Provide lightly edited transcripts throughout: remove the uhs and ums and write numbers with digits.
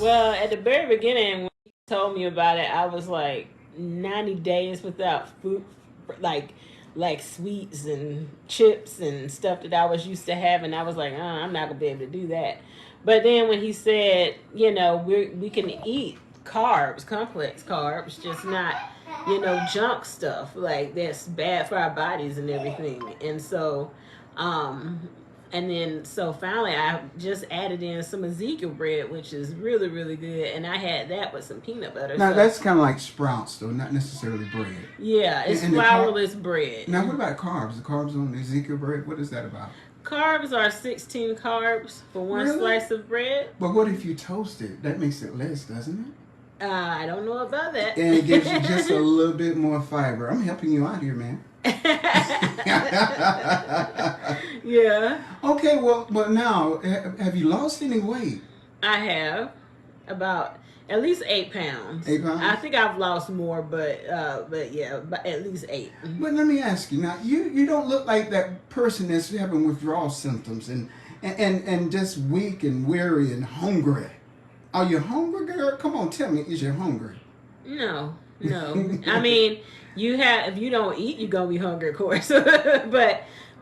Well, at the very beginning, when you told me about it, I was like 90 days without food, like like sweets and chips and stuff that I was used to having. I was like, I'm not gonna be able to do that. But then when he said, we can eat carbs, complex carbs, just not junk stuff like that's bad for our bodies and everything. Um, and then so finally I just added in some Ezekiel bread, which is really really good, and I had that with some peanut butter. Now So that's kind of like sprouts, though, not necessarily bread. yeah, it's And the carb. flourless bread. Now, what about carbs? The carbs on the Ezekiel bread. What is that about? Carbs are 16 carbs for one Really? slice of bread. But what if you toast it? That makes it less, doesn't I don't know about it? that. And it gives you just a little bit more fiber. I'm helping you out here, man. Yeah, Okay, well, but now, have you lost any weight? I have about at least 8 pounds. 8 pounds? I think I've lost more, but yeah, but at least eight. But let me ask you now. You don't look like that person that's having withdrawal symptoms and just weak and weary and hungry. Are you hungry, girl? Come on, tell me, is you hungry? No, no. I mean, if you don't eat, you're gonna be hungry, of course.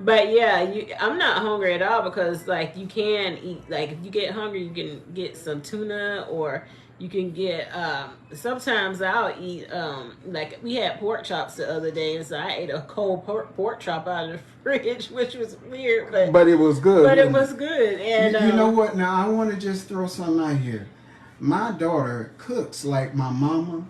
but yeah, I'm not hungry at all because like you can eat. Like if you get hungry, you can get some tuna or you can get. Sometimes I'll eat. Like we had pork chops the other day, and so I ate a cold pork chop out of the fridge, which was weird, But it was good. but it Wasn't was good. it? And You know what? Now I want to just throw something out here. My daughter cooks like my mama,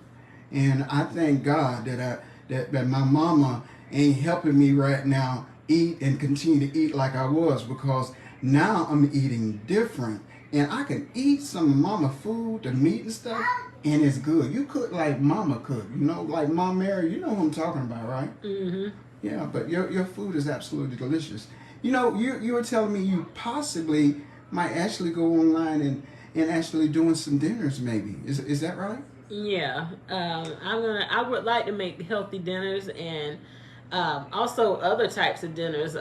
and I thank God that my mama ain't helping me right now eat and continue to eat like I was, because now I'm eating different and I can eat some of mama food, the meat and stuff, and it's good. You cook like mama cook, like Mom Mary. You know who I'm talking about, right? mm-hmm. Yeah, but your food is absolutely delicious. You were telling me you possibly might actually go online and actually doing some dinners, maybe. Is that right? Yeah, I would like to make healthy dinners and also other types of dinners.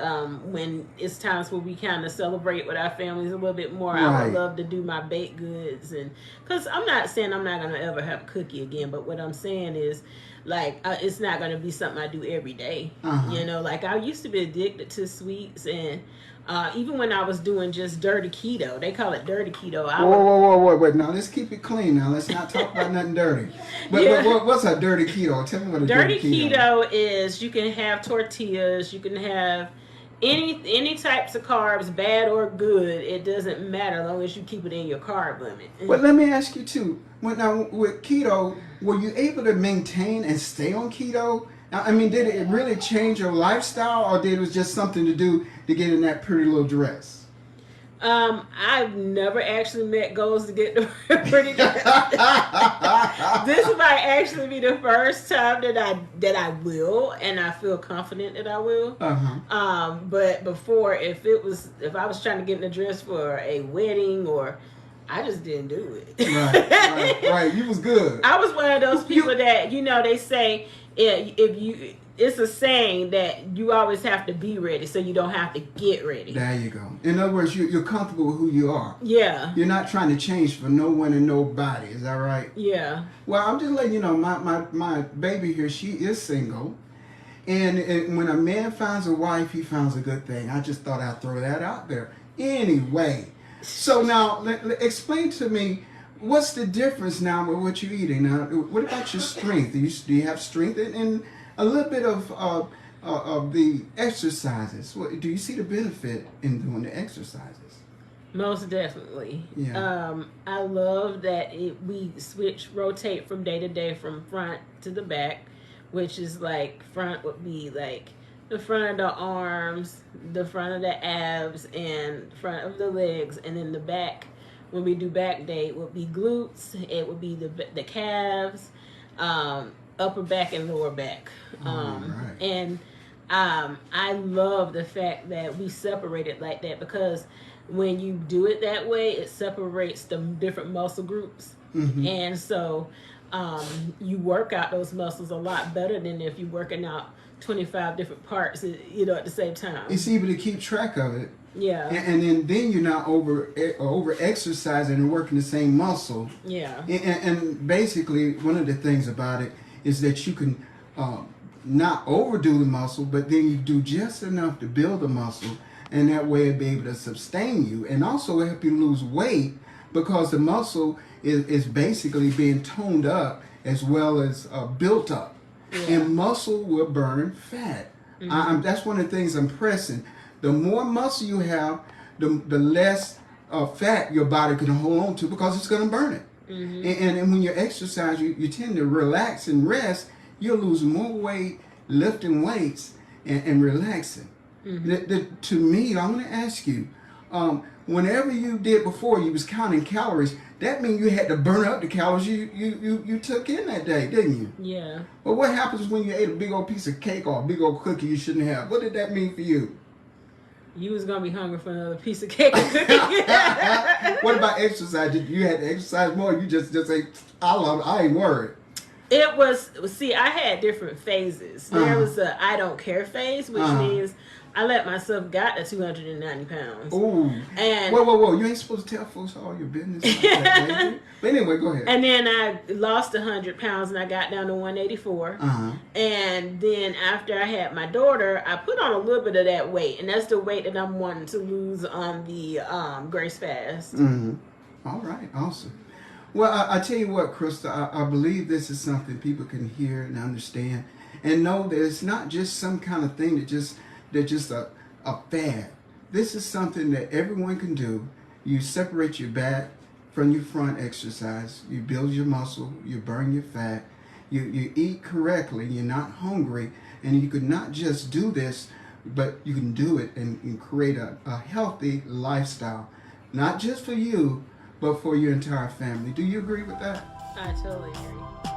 When it's times where we kind of celebrate with our families a little bit more, I would Right. love to do my baked goods, and because I'm not saying I'm not gonna ever have a cookie again, but what I'm saying is like it's not gonna be something I do every day. Uh-huh. Like I used to be addicted to sweets and. Even when I was doing just dirty keto, they call it dirty keto. I Whoa, would, whoa, whoa, whoa, wait. Now let's keep it clean. Now let's not talk about nothing dirty. But yeah. what's a dirty keto? Tell me what a dirty Dirty keto. keto is you can have tortillas, you can have any types of carbs, bad or good. It doesn't matter as long as you keep it in your carb limit. But let me ask you too. Now with keto, were you able to maintain and stay on keto? Now, I mean, did it really change your lifestyle, or did it was just something to do to get in that pretty little dress? I've never actually met goals to get the pretty dress. This might actually be the first time that I will, and I feel confident that I will. Uh-huh. But before, if I was trying to get in a dress for a wedding or I just didn't do Right. You was good. I was one of those people that they say if you it's a saying that you always have to be ready, so you don't have to get ready. There you go. In other words, you're comfortable with who you are. Yeah. You're not trying to change for no one and nobody. Is that right? Yeah. Well, I'm just letting you know, my baby here, she is single. And when a man finds a wife, he finds a good thing. I just thought I'd throw that out there. Anyway, so now explain to me, what's the difference now with what you're eating? Now, what about your strength? Do you have strength and a little bit of the exercises? Do you see the benefit in doing the exercises? Most definitely. Yeah. I love that we rotate from day to day from front to the back, which is like front would be like the front of the arms, the front of the abs, and front of the legs, and then the back. When we do back day, it would be glutes. It would be the calves, upper back and lower back. Right. And I love the fact that we separate it like that because when you do it that way, it separates the different muscle groups. Mm-hmm. And so you work out those muscles a lot better than if you're working out 25 different parts, at the same time. It's easy to keep track of it Yeah. And then you're not over exercising and working the same muscle. Yeah. And basically, one of the things about it is that you can not overdo the muscle, but then you do just enough to build the muscle, and that way it'll be able to sustain you and also help you lose weight because the muscle is basically being toned up as well as built up. Yeah. And muscle will burn fat. That's one of the things I'm pressing. The more muscle you have, the less fat your body can hold on to because it's going to burn it. And when you exercise, you tend to relax and rest. You'll lose more weight lifting weights and relaxing. To me, I'm going to ask you, whenever you did before, you was counting calories. That means you had to burn up the calories you took in that day, didn't you? Yeah. But what happens when you ate a big old piece of cake or a big old cookie you shouldn't have? What did that mean for you? You was gonna be hungry for another piece of cake or cookie. What about exercise? Did you had to exercise more? You just say, I ain't worried. It was, see, I had different phases. There was a I don't care phase, which means I let myself got to 290 pounds. Ooh. And whoa. You ain't supposed to tell folks all your business like that, baby. But anyway, go ahead. And then I lost 100 pounds and I got down to 184. And then after I had my daughter, I put on a little bit of that weight. And that's the weight that I'm wanting to lose on the Grace Fast. All right, awesome. Well, I tell you what, Krista, I believe this is something people can hear and understand and know that it's not just some kind of thing that just a fad. This is something that everyone can do. You separate your back from your front exercise. You build your muscle. You burn your fat. You eat correctly. You're not hungry. And you could not just do this, but you can do it and create a healthy lifestyle. Not just for you, but for your entire family. Do you agree with that? I totally agree.